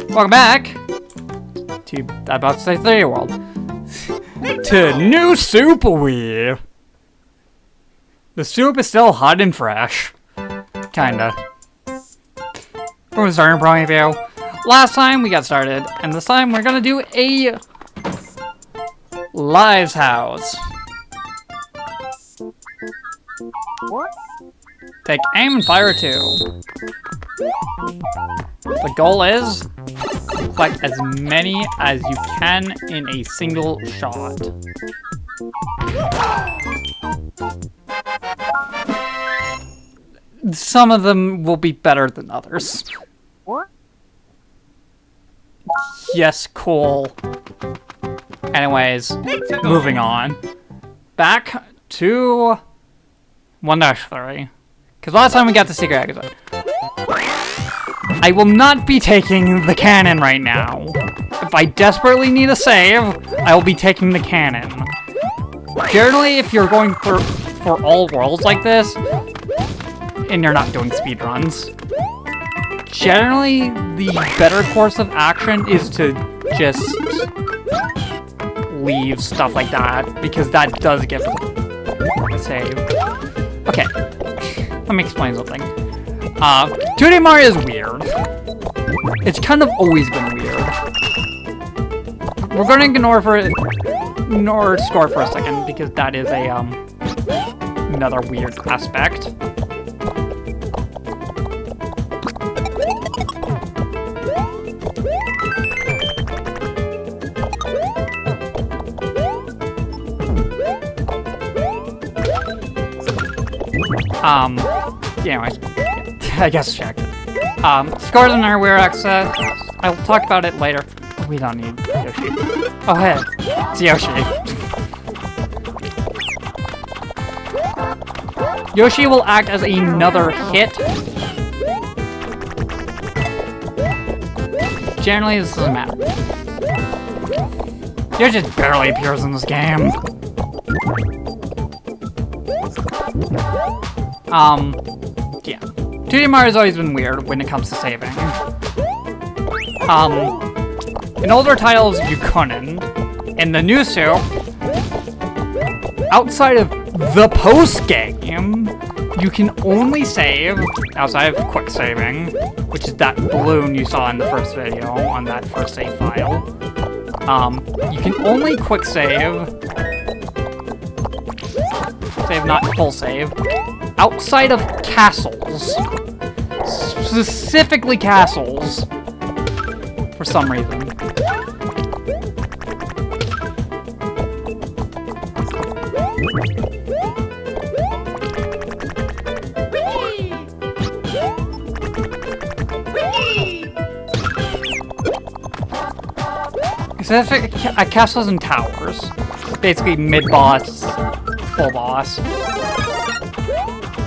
Welcome back to, I'm about to say 3D World, to New Super Wii. The soup is still hot and fresh. Kinda. From the starting point of view, last time we got started, and this time we're gonna do a Lives House. Take aim and fire 2. The goal is collect as many as you can in a single shot. Some of them will be better than others. Yes, cool. Anyways, moving on. Back to 1-3. Because last time we got the secret exit. I will not be taking the cannon right now. If I desperately need a save, I will be taking the cannon. Generally, if you're going for all worlds like this, and you're not doing speedruns, generally the better course of action is to just leave stuff like that, because that does give a save. Okay, let me explain something. 2D Mario is weird. It's kind of always been weird. We're gonna ignore score for a second, because that is a another weird aspect. Anyways, I guess check. Scores in our Weird Access. I'll talk about it later. We don't need Yoshi. Oh, hey, it's Yoshi. Yoshi will act as another hit. Generally, this doesn't matter. Yoshi just barely appears in this game. Yeah. 2D Mario's always been weird when it comes to saving. In older titles, you couldn't. In the new suit, outside of the post-game, you can only save, outside of quick saving, which is that balloon you saw in the first video on that first save file. You can only quick save, not full save, outside of castles. Specifically castles. For some reason. Specific castles and towers. Basically mid-boss, full boss.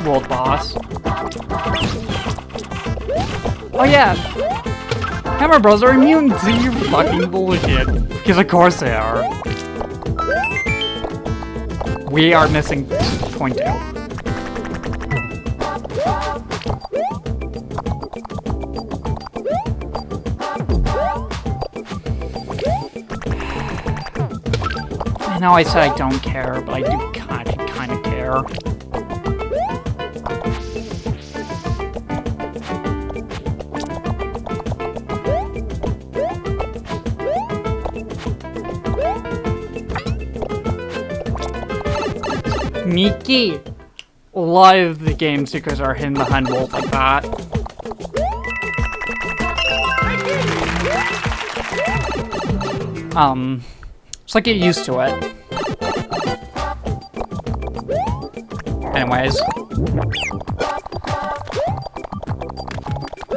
World boss. Oh yeah, Hammer Bros are immune to your fucking bullshit. Because of course they are. We are missing point 2. I know I said I don't care, but I do kind of care. Sneaky! A lot of the game secrets are hidden behind walls like that. Just like get used to it. Anyways.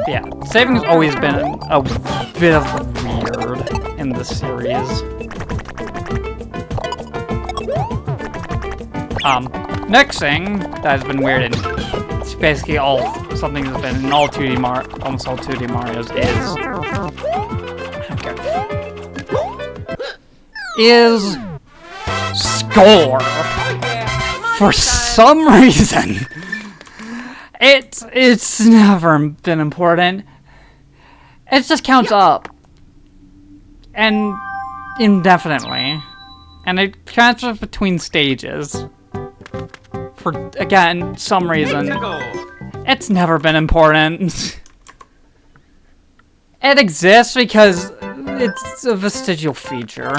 Yeah, saving has always been a bit of weird in this series. Next thing that has been weird, and it's basically something that's been in almost all 2D Marios is score. For some reason, it's never been important. It just counts up. and indefinitely. And it transfers between stages. For, again, some reason. It's never been important. It exists because it's a vestigial feature.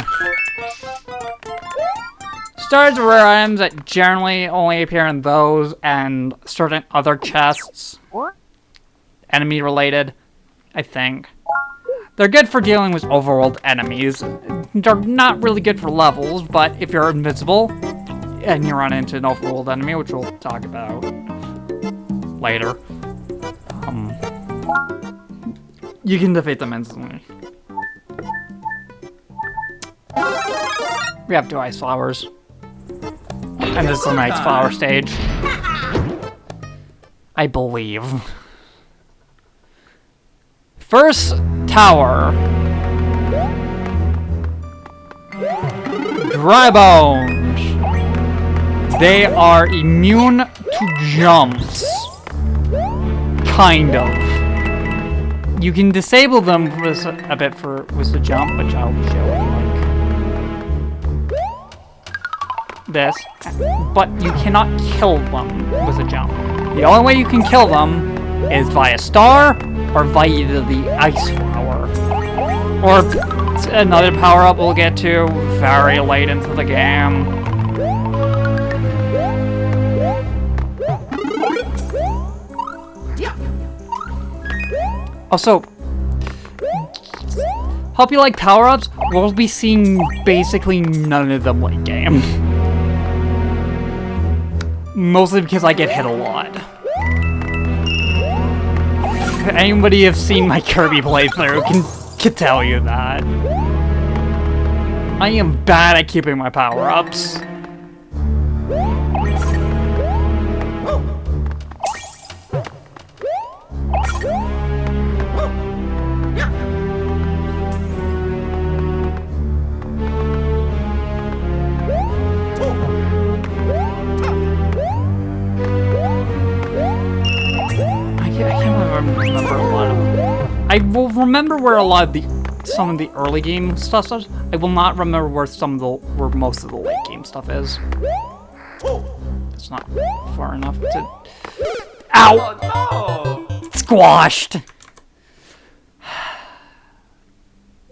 Stars are rare items that generally only appear in those and certain other chests. Enemy related, I think. They're good for dealing with overworld enemies. They're not really good for levels, but if you're invincible and you run into an overworld enemy, which we'll talk about later, you can defeat them instantly. We have 2 ice flowers. And this is a nice flower stage. I believe. First tower. Dry bones. They are immune to jumps. Kind of. You can disable them with a bit with the jump, which I'll show you like this. But you cannot kill them with a jump. The only way you can kill them is via star or via the ice flower. Or another power-up we'll get to very late into the game. Also, hope you like power-ups. We'll be seeing basically none of them late game. Mostly because I get hit a lot. Anybody who's seen my Kirby playthrough can tell you that. I am bad at keeping my power-ups. I will remember where a lot of some of the early game stuff is. I will not remember where most of the late game stuff is. It's not far enough to. Ow! Oh, no. Squashed.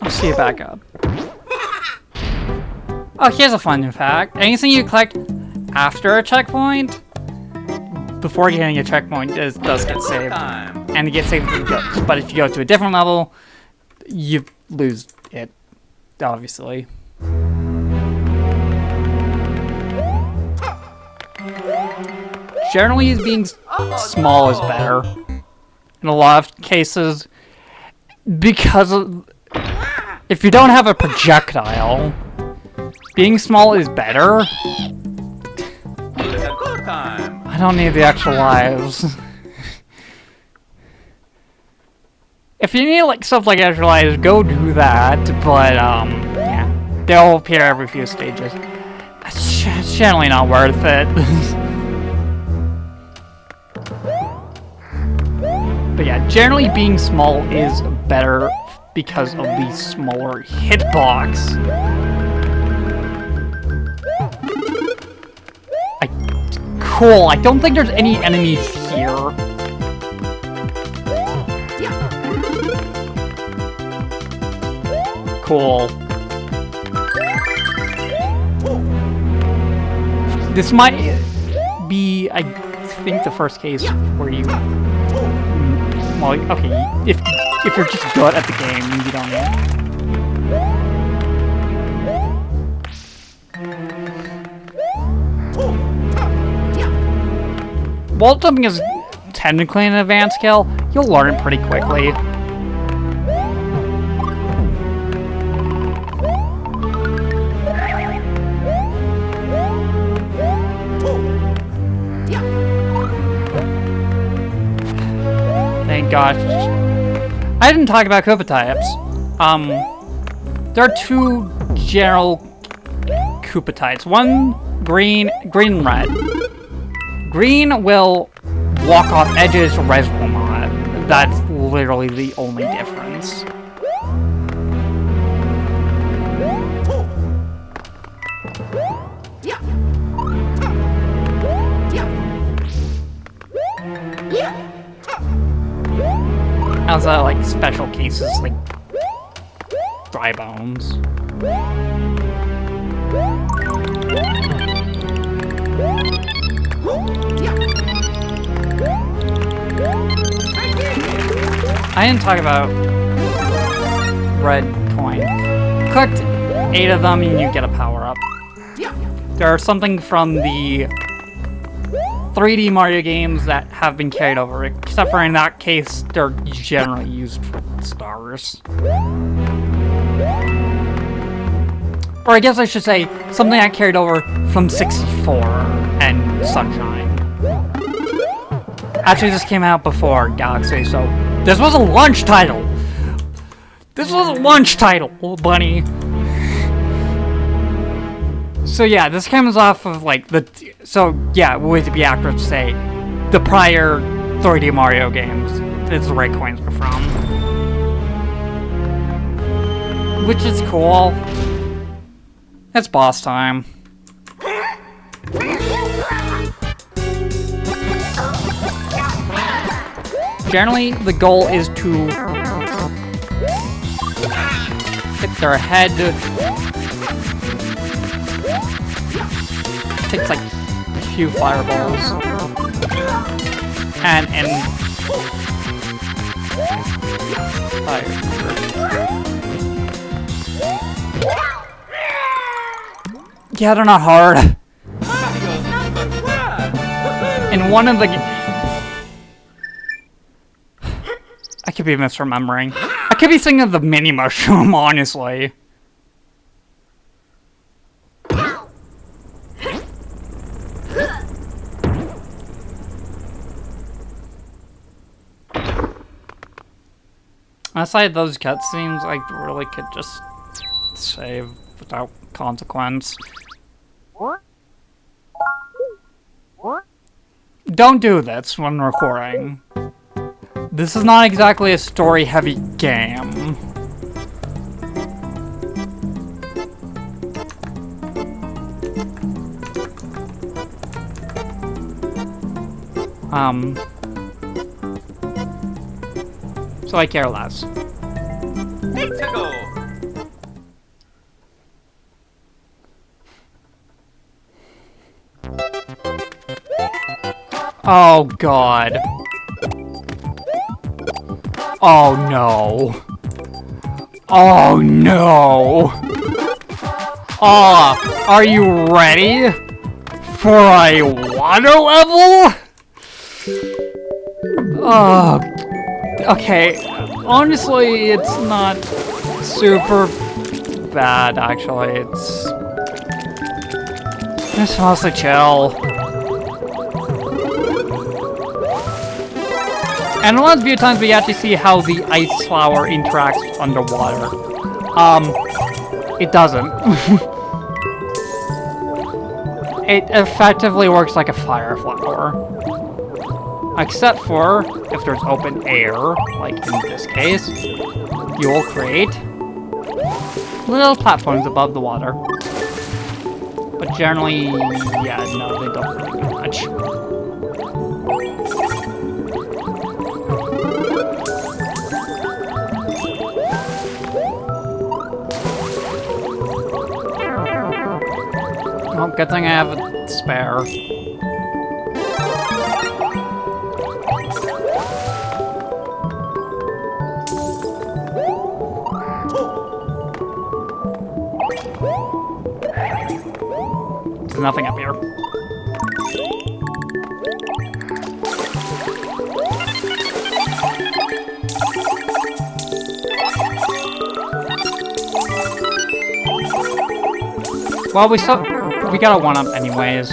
I'll see you back up. Oh, here's a fun new fact. Anything you collect after a checkpoint, before getting a checkpoint, does get saved. And it gets saved if you go. But if you go to a different level, you lose it, obviously. Generally, being small is better. In a lot of cases, because if you don't have a projectile, being small is better. I don't need the extra lives. If you need like stuff like extra lives, go do that. But yeah, they'll appear every few stages. It's generally not worth it. But yeah, generally being small is better because of the smaller hitbox. Cool, I don't think there's any enemies here. Cool. This might be, I think, the first case where you... Well, okay, if you're just good at the game, you don't know. Wall jumping is technically an advanced skill. You'll learn it pretty quickly. Thank gosh. I didn't talk about Koopa types. There are 2 general Koopa types. One green and red. Green will walk off edges, red will not. That's literally the only difference. outside of, like, special cases, like dry bones. I didn't talk about red coin. Collect 8 of them and you get a power-up. There's something from the 3D Mario games that have been carried over, except for in that case, they're generally used for stars. Or I guess I should say, something that carried over from 64 and Sunshine. Actually, this came out before Galaxy, so this was a launch title! This was a launch title, bunny! So yeah, this comes off of like so yeah, would it be accurate to say the prior 3D Mario games it's the red coins are from. Which is cool. It's boss time. Generally, the goal is to hit their head. Takes like a few fireballs. And fire. Yeah, they're not hard. In one of the I could be misremembering. I could be thinking of the mini mushroom, honestly. Aside those cutscenes, I really could just save without consequence. Don't do this when recording. This is not exactly a story-heavy game. So I care less. Oh god. Oh no. Oh no. Are you ready for a water level? Oh, okay. Honestly, it's not super bad, actually. It's mostly chill. And the last few times we actually see how the ice flower interacts underwater. It doesn't. It effectively works like a fire flower. Except for if there's open air, like in this case, you will create little platforms above the water. But generally, yeah, no, they don't really do much. Oh, good thing I have a spare. There's nothing up here. Well, we got a 1-up anyways.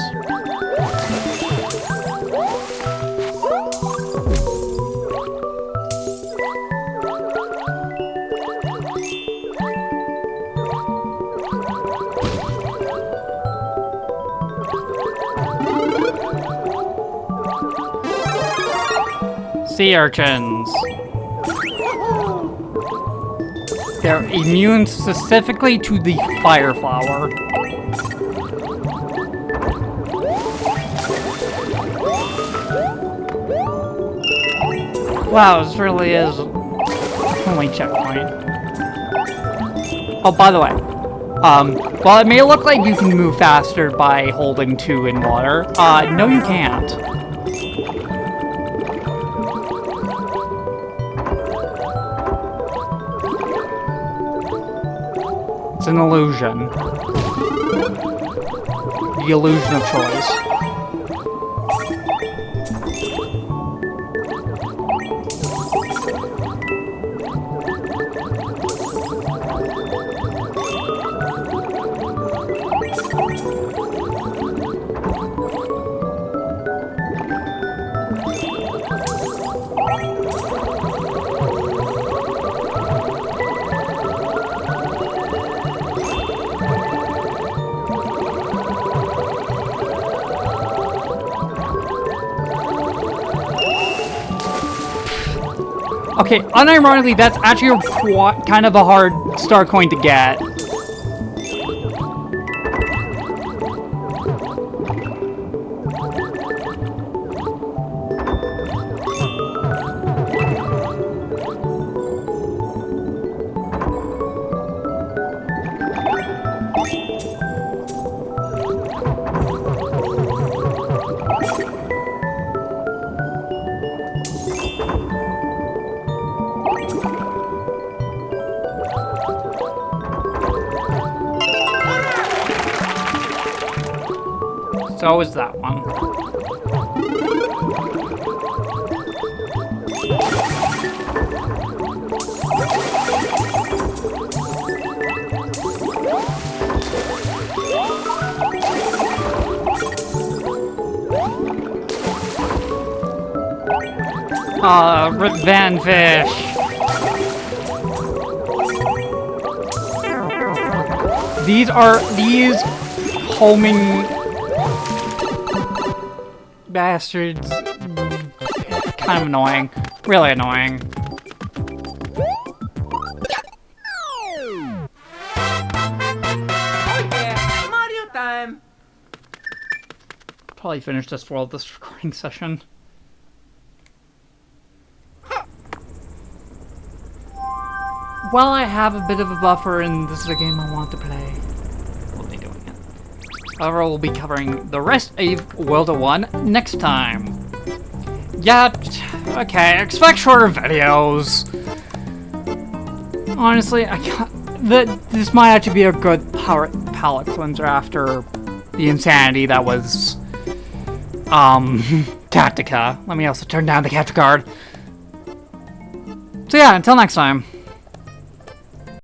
Sea urchins. They're immune specifically to the fire flower. Wow, this really is definitely checkpoint. Oh, by the way, while it may look like you can move faster by holding 2 in water, no you can't. It's an illusion. The illusion of choice. Okay, unironically, that's actually kind of a hard star coin to get. So is that one. Vanfish. These homing bastards. Kind of annoying. Really annoying. Oh yeah, Mario time! Probably finish this world this recording session. While I have a bit of a buffer and this is a game I want to play, we'll be doing it. However, we'll be covering the rest of World at 1 next time. Yeah, okay, expect shorter videos. Honestly, this might actually be a good palate cleanser after the insanity that was, Tactica. Let me also turn down the capture card. So yeah, until next time.